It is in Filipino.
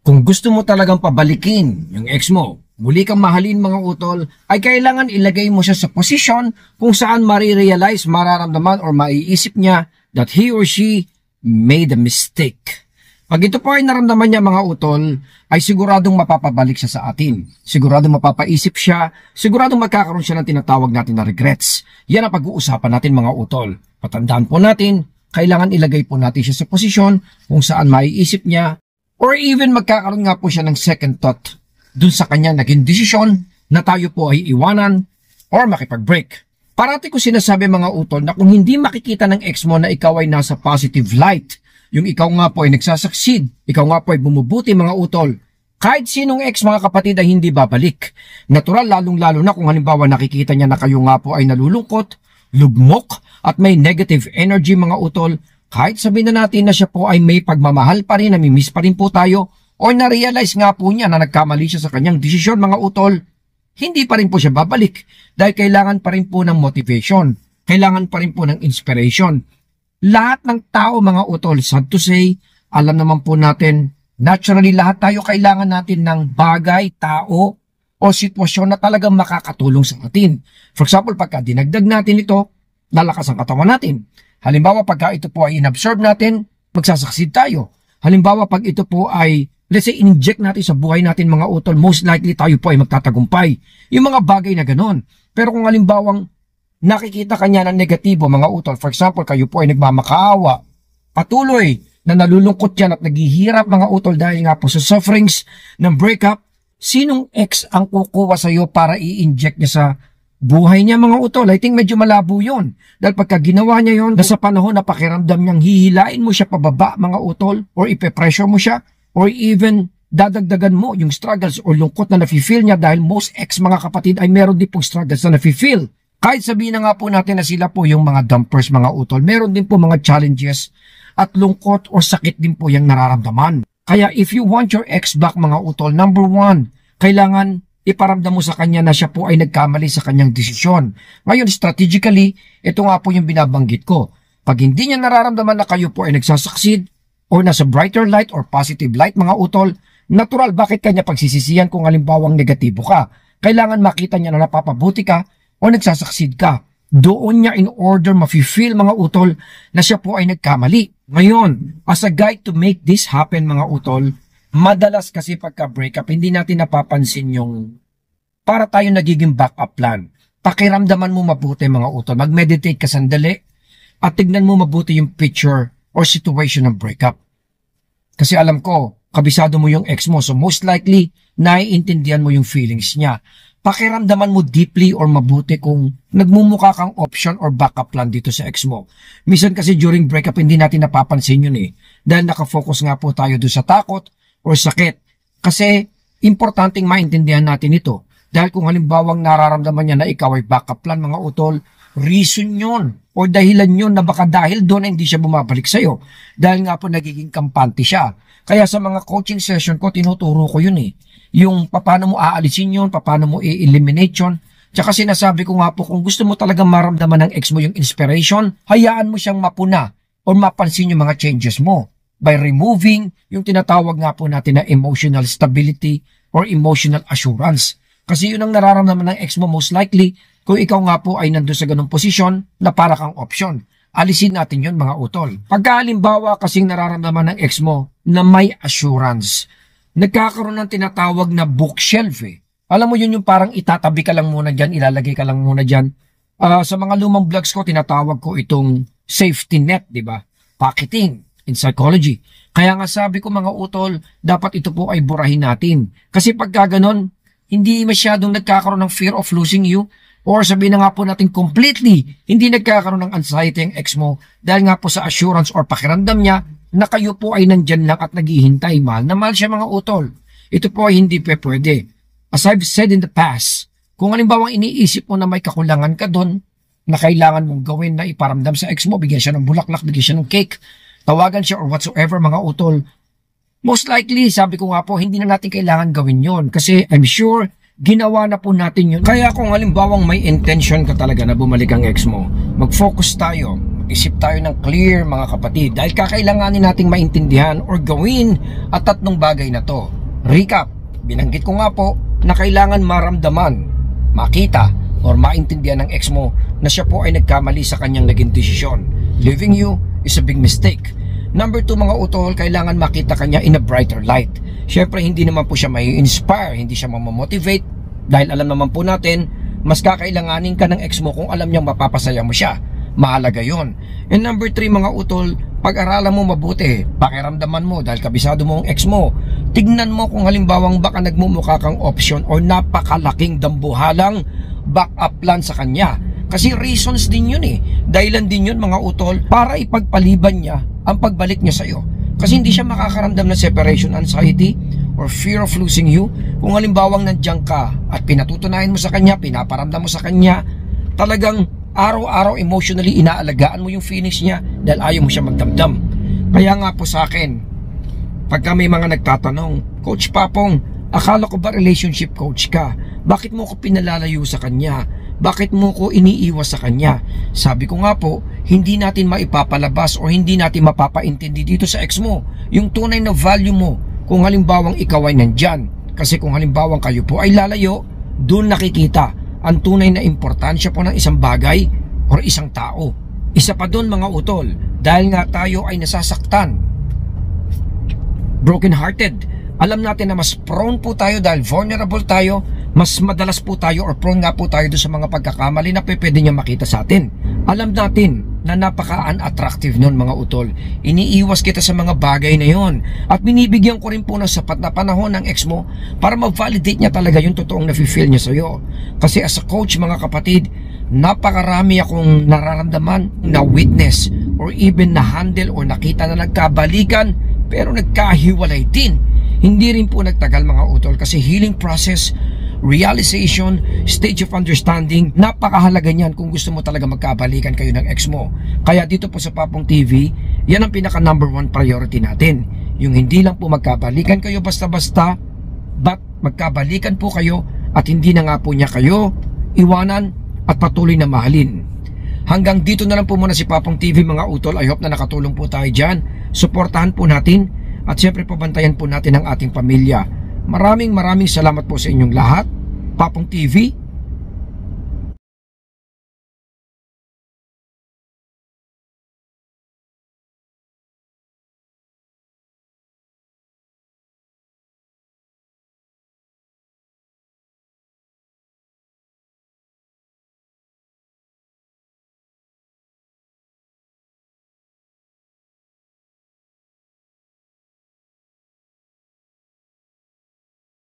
Kung gusto mo talagang pabalikin yung ex mo, muli kang mahalin mga utol, ay kailangan ilagay mo siya sa posisyon kung saan marirealize, mararamdaman or maiisip niya that he or she made a mistake. Pag ito po ay naramdaman niya mga utol, ay siguradong mapapabalik siya sa atin. Siguradong mapapaisip siya, siguradong magkakaroon siya ng tinatawag natin na regrets. Yan ang pag-uusapan natin mga utol. Patandaan po natin, kailangan ilagay po natin siya sa posisyon kung saan maiisip niya or even magkakaroon nga po siya ng second thought dun sa kanyang naging desisyon na tayo po ay iwanan or makipag-break. Parati ko sinasabi mga utol na kung hindi makikita ng ex mo na ikaw ay nasa positive light, yung ikaw nga po ay nagsasucceed, ikaw nga po ay bumubuti mga utol, kahit sinong ex mga kapatid ay hindi babalik. Natural lalong-lalo na kung halimbawa nakikita niya na kayo nga po ay nalulungkot, lugmok at may negative energy mga utol, kahit sabihin na natin na siya po ay may pagmamahal pa rin, namimiss pa rin po tayo, o na-realize nga po niya na nagkamali siya sa kanyang desisyon mga utol, hindi pa rin po siya babalik dahil kailangan pa rin po ng motivation, kailangan pa rin po ng inspiration. Lahat ng tao mga utol, sad to say, alam naman po natin, naturally lahat tayo kailangan natin ng bagay, tao, o sitwasyon na talagang makakatulong sa atin. For example, pagka dinagdag natin ito, lalakas ang katawan natin. Halimbawa, pagka ito po ay inabsorb natin, magsasucceed tayo. Halimbawa, pag ito po ay, let's say, inject natin sa buhay natin mga utol, most likely tayo po ay magtatagumpay. Yung mga bagay na ganon. Pero kung halimbawang nakikita kanya ng negatibo mga utol, for example, kayo po ay nagmamakaawa, patuloy na nalulungkot yan at naghihirap mga utol dahil nga po sa sufferings ng breakup, sinong ex ang kukuha sa iyo para i-inject niya sa buhay niya mga utol? I think medyo malabo yun. Dahil pagka ginawa niya yun, nasa panahon na pakiramdam niyang hihilain mo siya pababa mga utol, or ipe-pressure mo siya, or even dadagdagan mo yung struggles o lungkot na nafe-feel niya dahil most ex mga kapatid ay meron din pong struggles na nafe-feel. Kahit sabihin na nga po natin na sila po yung mga dumpers mga utol, meron din po mga challenges at lungkot o sakit din po yung nararamdaman. Kaya if you want your ex back mga utol, number one, kailangan iparamdam mo sa kanya na siya po ay nagkamali sa kanyang desisyon. Ngayon, strategically, ito nga po yung binabanggit ko. Pag hindi niya nararamdaman na kayo po ay nagsasucceed o nasa brighter light or positive light mga utol, natural bakit kanya pagsisisihan kung halimbawang negatibo ka. Kailangan makita niya na napapabuti ka o nagsasucceed ka. Doon niya in order mafe-feel mga utol na siya po ay nagkamali. Ngayon, as a guide to make this happen mga utol, madalas kasi pagka-breakup, hindi natin napapansin yung para tayo nagiging backup plan. Pakiramdaman mo mabuti mga utol. Mag-meditate ka sandali at tignan mo mabuti yung picture or situation ng breakup. Kasi alam ko, kabisado mo yung ex mo. So most likely, naiintindihan mo yung feelings niya. Pakiramdaman mo deeply or mabuti kung nagmumukha kang option or backup plan dito sa ex mo. Minsan kasi during breakup, hindi natin napapansin yun eh. Dahil nakafocus nga po tayo doon sa takot or sakit. Kasi importanteng maintindihan natin ito. Dahil kung halimbawang nararamdaman niya na ikaw ay backup plan mga utol, reason yun o dahilan yun na baka dahil doon ay hindi siya bumabalik sa'yo. Dahil nga po nagiging kampante siya. Kaya sa mga coaching session ko, tinuturo ko yun eh. Yung paano mo aalisin yun, paano mo i-eliminate yun. Tsaka sinasabi ko nga po, kung gusto mo talagang maramdaman ng ex mo yung inspiration, hayaan mo siyang mapuna o mapansin yung mga changes mo by removing yung tinatawag nga po natin na emotional stability or emotional assurance. Kasi yun ang nararamdaman ng ex mo most likely kung ikaw nga po ay nandun sa ganung posisyon na para kang option. Alisin natin yun mga utol. Pagka halimbawa kasing nararamdaman ng ex mo na may assurance, nagkakaroon ng tinatawag na bookshelf eh. Alam mo yun yung parang itatabi ka lang muna dyan, ilalagay ka lang muna dyan. Sa mga lumang vlogs ko, tinatawag ko itong safety net, di ba? Pocketing in psychology. Kaya nga sabi ko mga utol, dapat ito po ay burahin natin. Kasi pagka ganon, hindi masyadong nagkakaroon ng fear of losing you or sabihin na nga po natin completely, hindi nagkakaroon ng anxiety ang ex mo dahil nga po sa assurance or pakiramdam niya na kayo po ay nandyan lang at naghihintay. Mahal na mahal siya mga utol. Ito po ay hindi pwede. As I've said in the past, kung halimbawang iniisip mo na may kakulangan ka doon na kailangan mong gawin na iparamdam sa ex mo, bigyan siya ng bulaklak, bigyan siya ng cake, tawagan siya or whatsoever mga utol, most likely, sabi ko nga po, hindi na natin kailangan gawin yon kasi I'm sure ginawa na po natin yun. Kaya kung halimbawang may intention ka talaga na bumalik ang ex mo, mag-focus tayo, mag-isip tayo ng clear mga kapatid dahil kakailanganin nating maintindihan or gawin at tatlong bagay na to. Recap, binanggit ko nga po na kailangan maramdaman, makita, or maintindihan ng ex mo na siya po ay nagkamali sa kanyang naging desisyon. Leaving you is a big mistake. Number 2 mga utol, kailangan makita kanya in a brighter light. Syempre hindi naman po siya may inspire, hindi siya mamomotivate, dahil alam naman po natin, mas kakailanganin ka ng ex mo kung alam niyang mapapasaya mo siya. Mahalaga yon. And number 3 mga utol, pag-aralan mo mabuti, pakiramdaman mo dahil kabisado mo ang ex mo. Tignan mo kung halimbawang baka nagmumukha kang option o napakalaking dambuhalang backup plan sa kanya. Kasi reasons din yun dahilan din yun mga utol para ipagpaliban niya ang pagbalik niya sa'yo. Kasi hindi siya makakaramdam ng separation anxiety or fear of losing you kung halimbawang nandiyan ka at pinatutunayan mo sa kanya, pinaparamdam mo sa kanya, talagang araw-araw emotionally inaalagaan mo yung feelings niya dahil ayaw mo siya magdamdam. Kaya nga po sa akin, pagka may mga nagtatanong, Coach Papong, akala ko ba relationship coach ka? Bakit mo ko pinalalayo sa kanya? Bakit mo ko iniiwas sa kanya? Sabi ko nga po, hindi natin maipapalabas o hindi natin mapapaintindi dito sa ex mo yung tunay na value mo kung halimbawang ikaw ay nandyan. Kasi kung halimbawang kayo po ay lalayo, doon nakikita ang tunay na importansya po ng isang bagay o isang tao. Isa pa doon mga utol, dahil nga tayo ay nasasaktan, broken hearted, alam natin na mas prone po tayo dahil vulnerable tayo, mas madalas po tayo or prone nga po tayo doon sa mga pagkakamali na pwede niya makita sa atin. Alam natin na napaka-unattractive nun mga utol. Iniiwas kita sa mga bagay na yon at binibigyan ko rin po ng sapat na panahon ng ex mo para ma-validate niya talaga yung totoong nafe-feel niya sa'yo. Kasi as a coach mga kapatid, napakarami akong nararamdaman na witness or even na handle or nakita na nagkabalikan pero nagkahiwalay din. Hindi rin po nagtagal mga utol kasi healing process, realization, stage of understanding, napakahalaga niyan kung gusto mo talaga magkabalikan kayo ng ex mo. Kaya dito po sa Papong TV, yan ang pinaka number 1 priority natin. Yung hindi lang po magkabalikan kayo basta-basta, but magkabalikan po kayo at hindi na nga po niya kayo iwanan at patuloy na mahalin. Hanggang dito na lang po muna si Papong TV mga utol. I hope na nakatulong po tayo dyan. Suportahan po natin at syempre pabantayan po natin ang ating pamilya. Maraming salamat po sa inyong lahat. Papong TV,